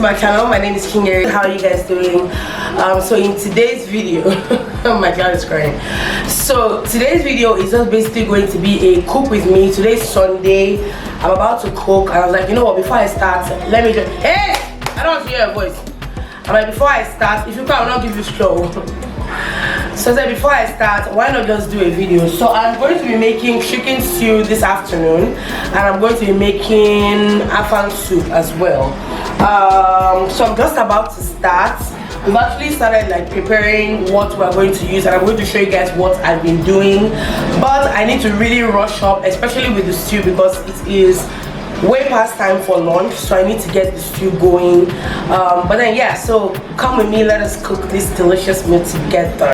My channel. My name is Kinyere. How are you guys doing? So in today's video oh my god, it's crying. So today's video is just basically going to be a cook with me. Today's Sunday. I'm about to cook and I was like, you know what, before I start, let me just hey, I don't want to hear your voice. I'm like, before I start, if you can, I will not give you show. So I said, before I start, why not just do a video? So I'm going to be making chicken stew this afternoon, and I'm going to be making Afang soup as well. So I'm just about to start. We've actually started like preparing what we're going to use, and I'm going to show you guys what I've been doing. But I need to really rush up, especially with the stew, because it is way past time for lunch, so I need to get the stew going. But then yeah, so come with me, let us cook this delicious meal together.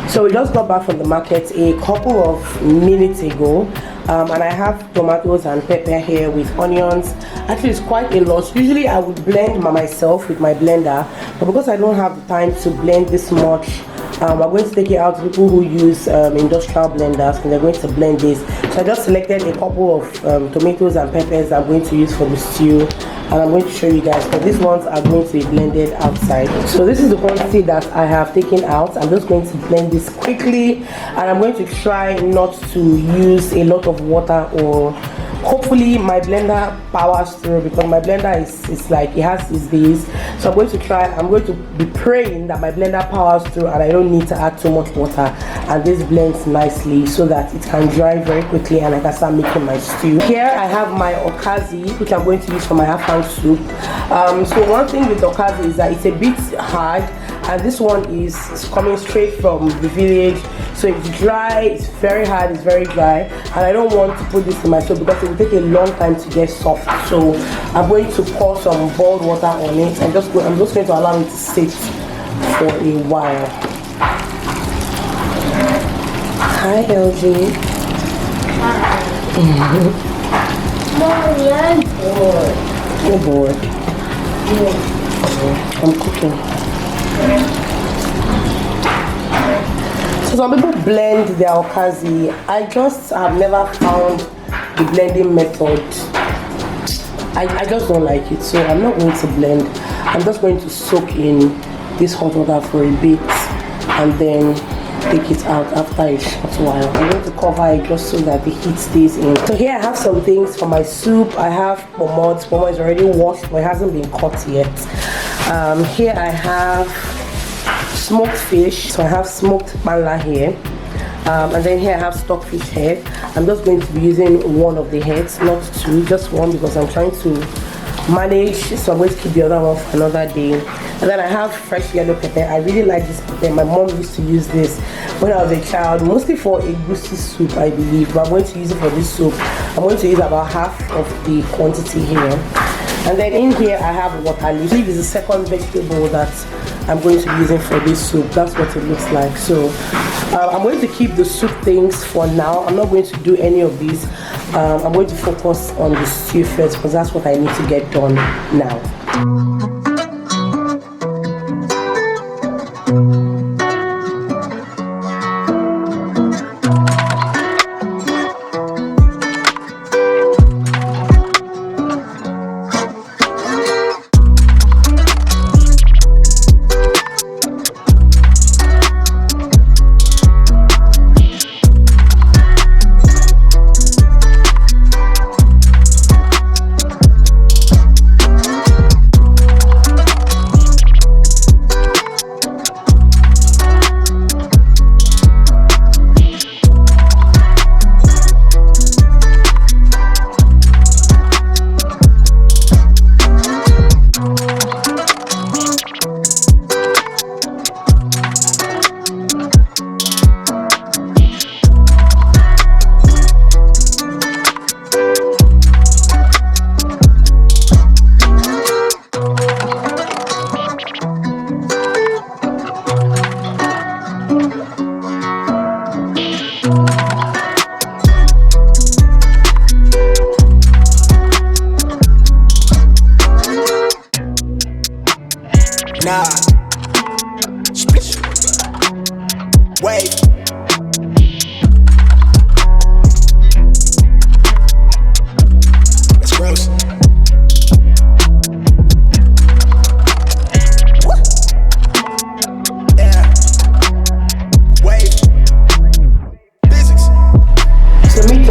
So we just got back from the market a couple of minutes ago, and I have tomatoes and pepper here with onions. Actually, it's quite a lot. Usually I would blend myself with my blender, but because I don't have the time to blend this much, we're going to take it out to people who use industrial blenders, and they're going to blend this. So I just selected a couple of tomatoes and peppers I'm going to use for the stew, and I'm going to show you guys, but these ones are going to be blended outside. So this is the quantity that I have taken out. I'm just going to blend this quickly, and I'm going to try not to use a lot of water, or hopefully my blender powers through, because my blender is like, it has its days. So I'm going to be praying that my blender powers through and I don't need to add too much water, and this blends nicely so that it can dry very quickly and I can start making my stew. Here I have my okazi, which I'm going to use for my Afang soup. So one thing with okazi is that it's a bit hard, and this one is coming straight from the village, so it's dry, it's very hard, it's very dry, and I don't want to put this in my soup because it will take a long time to get soft. So I'm going to pour some boiled water on it, and I'm just going to allow it to sit for a while. Hi LG. You're bored. I'm cooking. So some people blend their okazi. I just have never found the blending method. I just don't like it, so I'm not going to blend. I'm just going to soak in this hot water for a bit and then take it out after a short while. I'm going to cover it just so that the heat stays in. So here I have some things for my soup. I have pomod. Pomod is already washed, but it hasn't been cut yet. Here I have smoked fish. So I have smoked bala here. And then here I have stockfish head. I'm just going to be using one of the heads, not two, just one, because I'm trying to manage, so I'm going to keep the other one for another day. And then I have fresh yellow pepper. I really like this pepper. My mom used to use this when I was a child, mostly for a goosey soup, I believe, but I'm going to use it for this soup. I'm going to use about half of the quantity here. And then in here I have water leaf. Leaf is the second vegetable that I'm going to be using for this soup. That's what it looks like. So I'm going to keep the soup things for now. I'm not going to do any of these. I'm going to focus on the stew first, because that's what I need to get done now.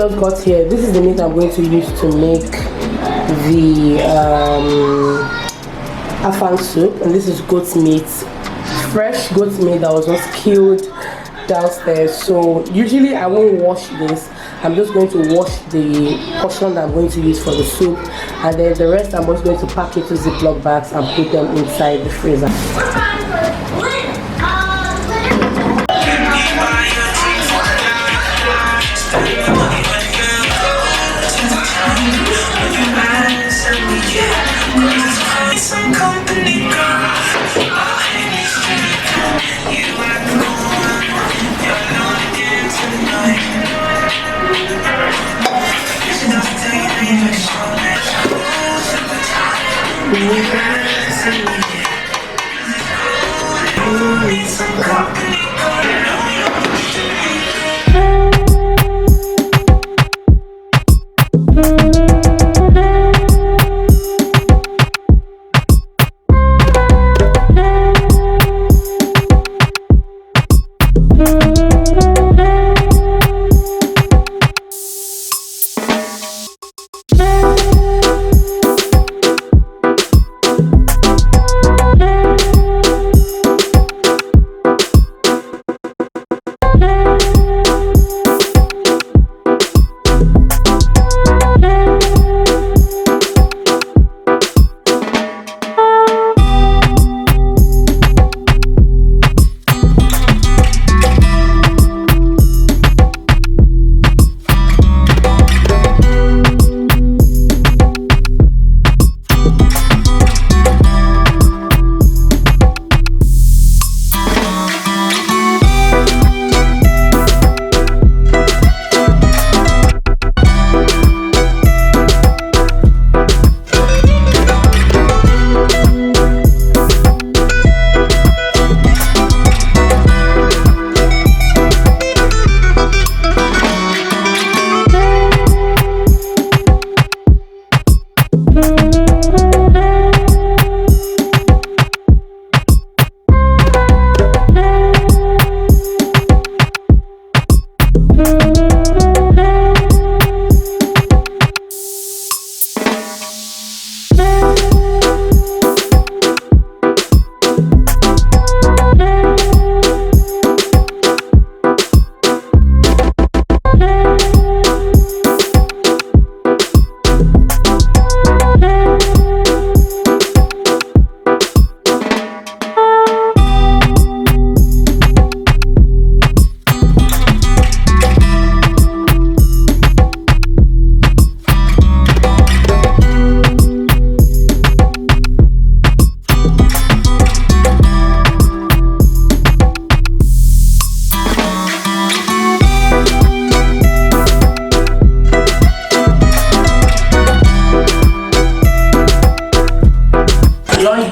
just got here. This is the meat I'm going to use to make the Afang soup, and this is goat's meat, fresh goat's meat that was just killed downstairs. So usually I won't wash this. I'm just going to wash the portion that I'm going to use for the soup, and then the rest I'm just going to pack into Ziploc bags and put them inside the freezer.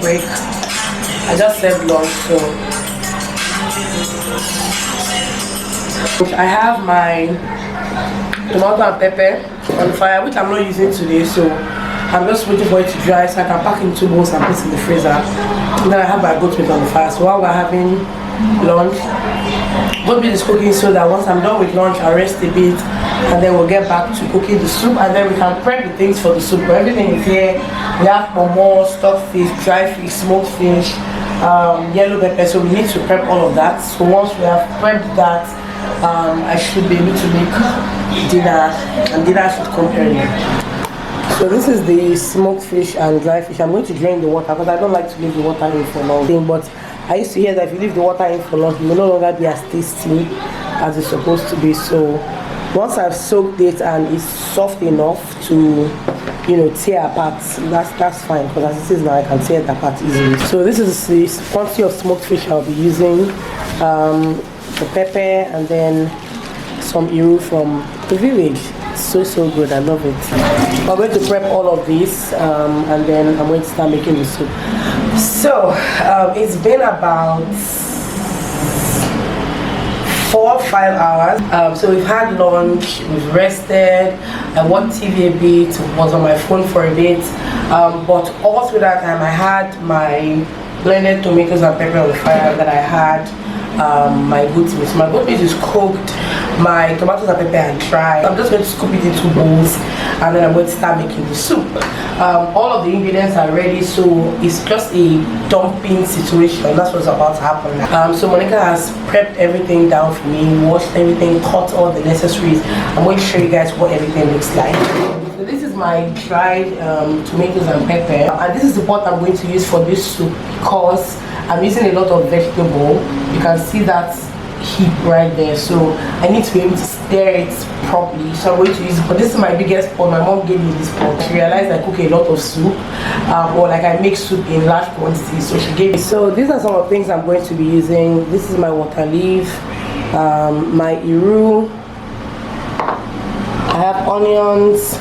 Break. I just served lunch, so I have my tomato and pepper on fire, which I'm not using today, so I'm just waiting for it to dry so I can pack in 2 bowls and put it in the freezer. And then I have my goat meat on the fire. So while we're having lunch, goat meat is cooking, so that once I'm done with lunch I'll rest a bit, and then we'll get back to cooking the soup, and then we can prep the things for the soup. But everything is here. We have more stock fish, dry fish, smoked fish, yellow pepper, so we need to prep all of that. So once we have prepped that, I should be able to make dinner, and dinner should come early. So this is the smoked fish and dry fish. I'm going to drain the water because I don't like to leave the water in for long. But I used to hear that if you leave the water in for long, it will no longer be as tasty as it's supposed to be. So once I've soaked it and it's soft enough to, tear apart, that's fine, because as it is now I can tear it apart easily. So this is the quantity of smoked fish I'll be using, the pepper, and then some iru from the village. So good, I love it. I'm going to prep all of this, and then I'm going to start making the soup. So it's been about 4 or 5 hours. So we've had lunch, we've rested, I watched TV a bit, was on my phone for a bit, but all through that time I had my blended tomatoes and pepper on the fire, that I had my goat meat. My goat meat is cooked, my tomatoes and pepper and dry. I'm just going to scoop it into bowls, and then I'm going to start making the soup. All of the ingredients are ready, so it's just a dumping situation. That's what's about to happen. So Monica has prepped everything down for me, washed everything, cut all the necessaries. I'm going to show you guys what everything looks like. So this is my dried tomatoes and pepper, and this is the pot I'm going to use for this soup because I'm using a lot of vegetable. You can see that heap right there, so I need to be able to stir it properly, so I'm going to use it. But this is my biggest pot. My mom gave me this pot. She realized I cook a lot of soup, or like I make soup in large quantities, so she gave me. So these are some of the things I'm going to be using. This is my water leaf, my iru, I have onions,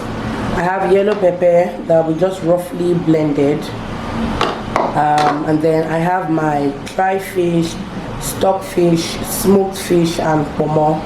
I have yellow pepper that we just roughly blended, and then I have my dry fish, stockfish, smoked fish, and pomo.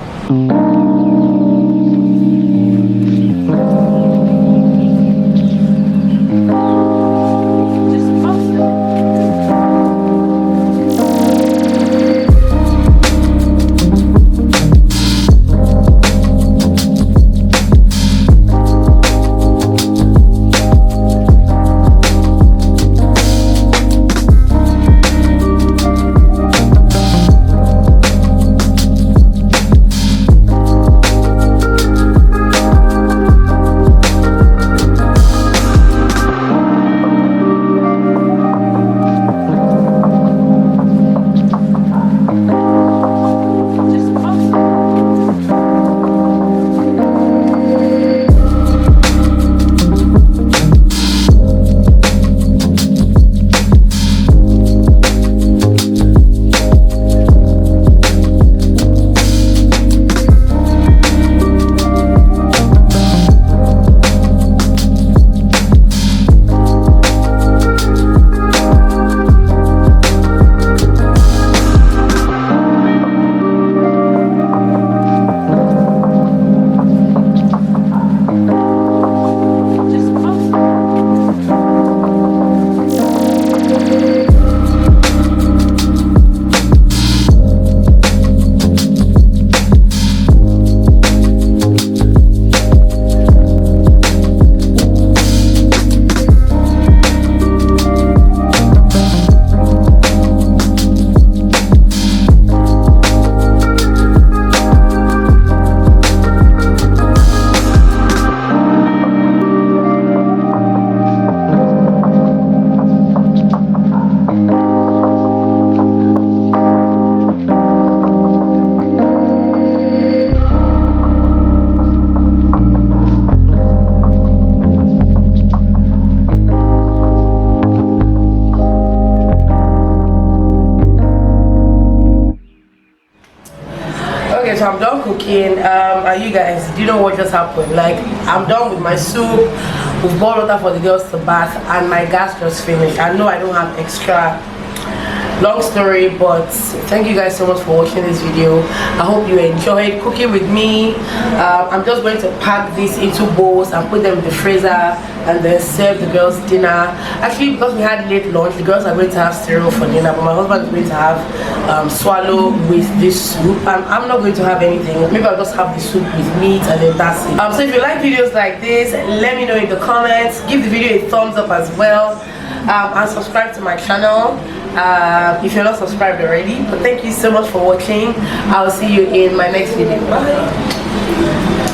So I'm done cooking. And you guys, do you know what just happened? Like, I'm done with my soup. We've boiled water for the girls to bath, and my gas just finished. I know I don't have extra. Long story, but thank you guys so much for watching this video. I hope you enjoyed cooking with me. I'm just going to pack this into bowls and put them in the freezer and then serve the girls dinner. Actually, because we had late lunch, the girls are going to have cereal for dinner, but my husband is going to have swallow with this soup, and I'm not going to have anything. Maybe I'll just have the soup with meat and then that's it. So if you like videos like this, let me know in the comments. Give the video a thumbs up as well, and subscribe to my channel if you're not subscribed already. But thank you so much for watching. I'll see you in my next video. Bye.